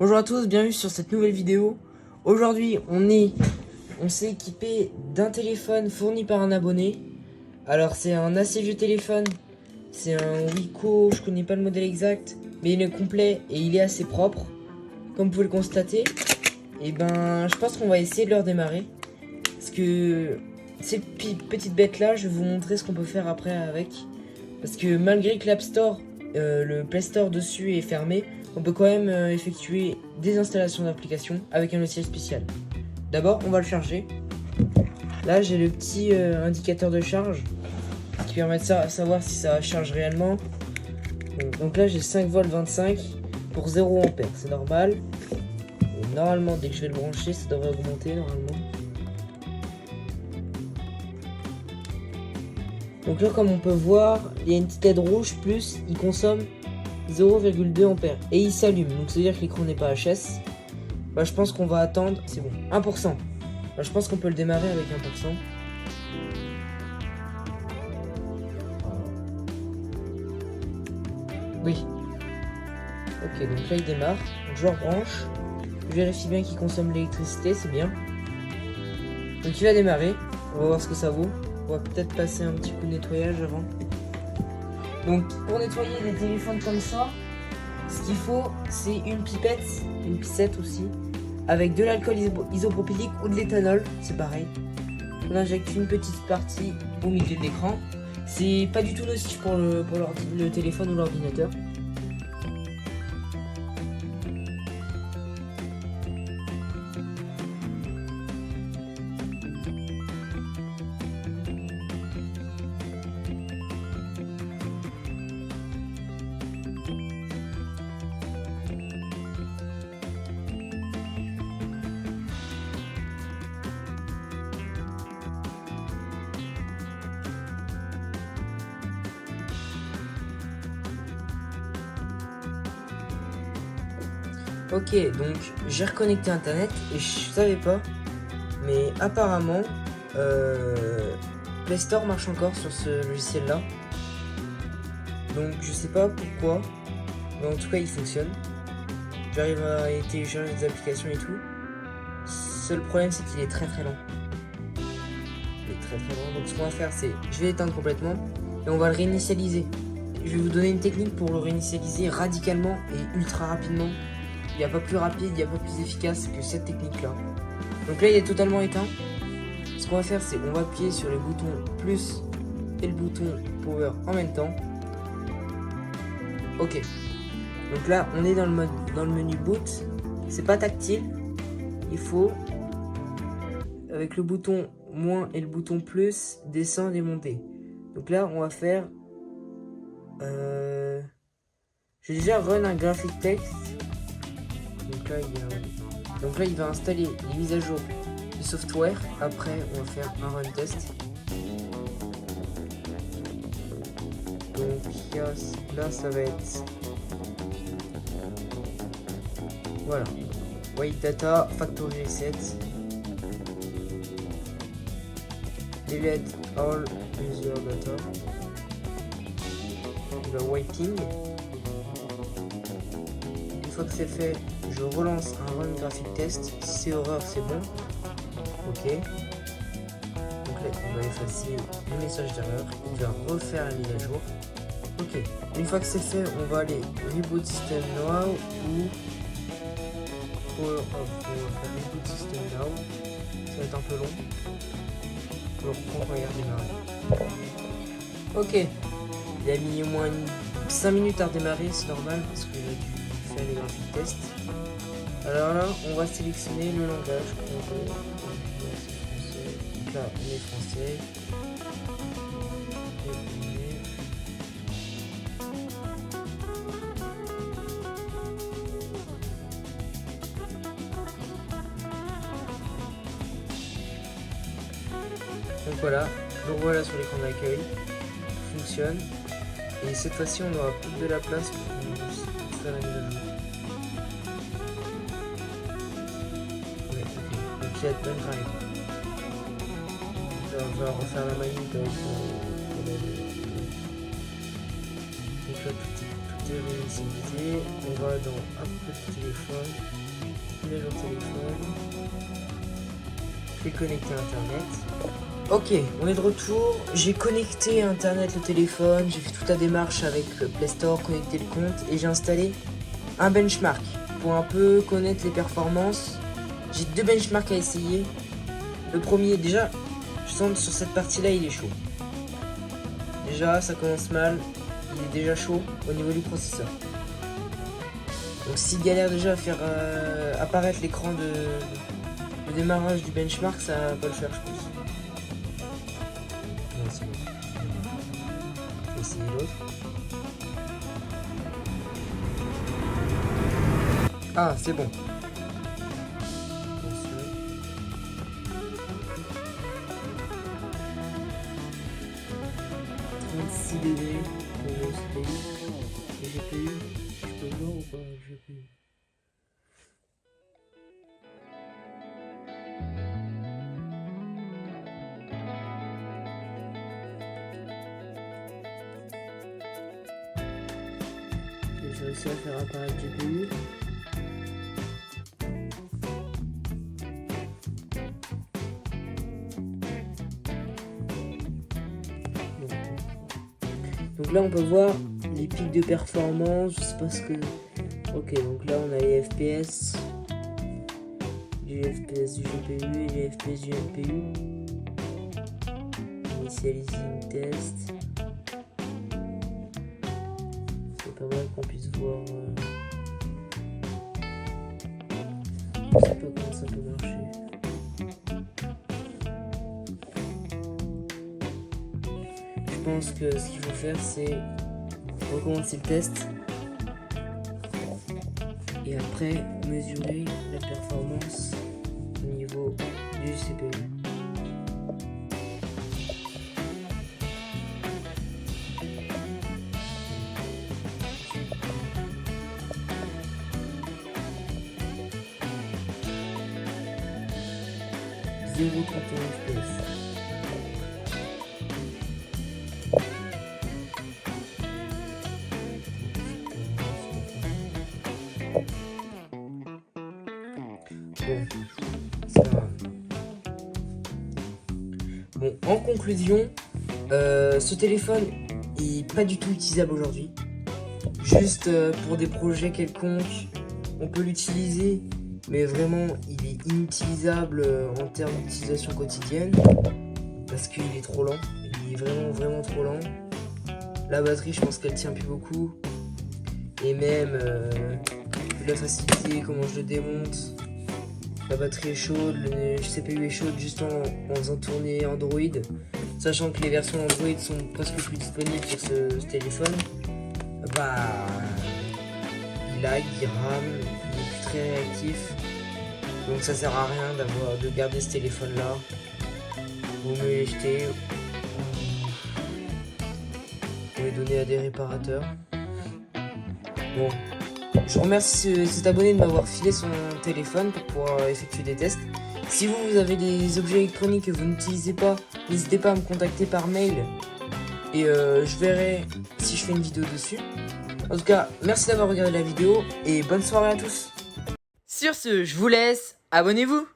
Bonjour à tous, bienvenue sur cette nouvelle vidéo. Aujourd'hui, on s'est équipé d'un téléphone fourni par un abonné. Alors c'est un assez vieux téléphone, c'est un Wiko, je connais pas le modèle exact, mais il est complet et il est assez propre. Comme vous pouvez le constater, et ben je pense qu'on va essayer de le redémarrer. Parce que ces petites bêtes là, je vais vous montrer ce qu'on peut faire après avec. Parce que malgré que l'App Store, le Play Store dessus est fermé, on peut quand même effectuer des installations d'applications avec un logiciel spécial. D'abord, on va le charger. Là, j'ai le petit indicateur de charge qui permet de savoir si ça charge réellement. Donc là, j'ai 5,25 V pour 0 A, c'est normal. Et normalement, dès que je vais le brancher, ça devrait augmenter normalement. Donc là, comme on peut voir, il y a une petite aide rouge, plus il consomme 0,2 A et il s'allume, donc ça veut dire que l'écran n'est pas HS. Bah, je pense qu'on va attendre, c'est bon, 1%. Bah, je pense qu'on peut le démarrer avec 1%. Oui. Ok, donc là il démarre, donc je le rebranche. Je vérifie bien qu'il consomme l'électricité, c'est bien. Donc il va démarrer, on va voir ce que ça vaut. On va peut-être passer un petit coup de nettoyage avant. Donc pour nettoyer des téléphones comme ça, ce qu'il faut c'est une pipette aussi, avec de l'alcool isopropylique ou de l'éthanol, c'est pareil. On injecte une petite partie au milieu de l'écran. C'est pas du tout nocif pour le téléphone ou l'ordinateur. Ok, donc j'ai reconnecté internet et je savais pas, mais apparemment Play Store marche encore sur ce logiciel là. Donc je sais pas pourquoi, mais en tout cas il fonctionne. J'arrive à télécharger des applications et tout. Seul problème c'est qu'il est très lent. Il est très lent, donc ce qu'on va faire c'est, je vais l'éteindre complètement et on va le réinitialiser. Je vais vous donner une technique pour le réinitialiser radicalement et ultra rapidement. Il n'y a pas plus rapide, il n'y a pas plus efficace que cette technique là. Donc là il est totalement éteint. Ce qu'on va faire c'est on va appuyer sur le bouton plus et le bouton power en même temps. Ok. Donc là on est dans le menu boot. C'est pas tactile. Il faut avec le bouton moins et le bouton plus descendre et monter. Donc là on va faire j'ai déjà run un graphic text. Donc là, il va installer les mises à jour du software. Après, on va faire un run test. Donc là, ça va être... Voilà. White data, factory reset. Delete all user data. Il va wiping. Une fois que c'est fait, je relance un run graphic test. Si c'est erreur, c'est bon. Ok. Donc là, il va effacer le message d'erreur. Il va refaire la mise à jour. Ok. Une fois que c'est fait, on va aller reboot system now ou power off. On va faire reboot system now. Ça va être un peu long. On reprend quand il redémarre. Ok. Il a mis au moins 5 minutes à redémarrer, c'est normal parce qu'il a dû faire les graphic tests. Alors là, on va sélectionner le langage qu'on veut. Donc là, on est français. Donc voilà, le revoilà sur l'écran d'accueil. Tout fonctionne. Et cette fois-ci, on aura plus de la place pour faire la mise à jour. Il y a de bonnes règles. On va refaire la manip avec Donc là, tout Gérer l'initialité. On va dans Apple téléphone. Mise à jour téléphone. Je vais connecter Internet. Ok, on est de retour. J'ai connecté à Internet le téléphone. J'ai fait toute la démarche avec Play Store, connecter le compte. Et j'ai installé un benchmark pour un peu connaître les performances. J'ai 2 benchmarks à essayer. Le premier, déjà, je sens que sur cette partie-là, il est chaud. Déjà, ça commence mal. Il est déjà chaud au niveau du processeur. Donc s'il galère déjà à faire apparaître l'écran de démarrage du benchmark, ça va pas le faire, je pense. Non, c'est bon. Je vais essayer l'autre. Ah, c'est bon. 36 degrés pour le CPU. Le GPU, je peux voir ou pas le GPU? J'ai réussi à faire apparaître le GPU. Donc là on peut voir les pics de performance, je sais pas ce que... Ok, donc là on a les FPS, du FPS du GPU et les FPS du NPU. Initializing test. C'est pas mal qu'on puisse voir... Je sais pas comment ça peut marcher. Je pense que ce qu'il faut faire, c'est recommencer le test et après mesurer la performance au niveau du CPU. FPS. Bon, c'est pas grave. Bon, en conclusion, ce téléphone est pas du tout utilisable aujourd'hui. Juste pour des projets quelconques, on peut l'utiliser, mais vraiment il est inutilisable en termes d'utilisation quotidienne parce qu'il est trop lent. Il est vraiment trop lent. La batterie, je pense qu'elle tient plus beaucoup, et même la facilité, comment je le démonte. La batterie est chaude, le CPU est chaud juste en faisant tourner Android, sachant que les versions Android sont presque plus disponibles sur ce téléphone. Bah, il lag, il rame, il est plus très réactif, donc ça sert à rien de garder ce téléphone là. Vous me les jeter ou les donner à des réparateurs. Bon. Je remercie cet abonné de m'avoir filé son téléphone pour pouvoir effectuer des tests. Si vous avez des objets électroniques que vous n'utilisez pas, n'hésitez pas à me contacter par mail et je verrai si je fais une vidéo dessus. En tout cas, merci d'avoir regardé la vidéo et bonne soirée à tous. Sur ce, je vous laisse, abonnez-vous.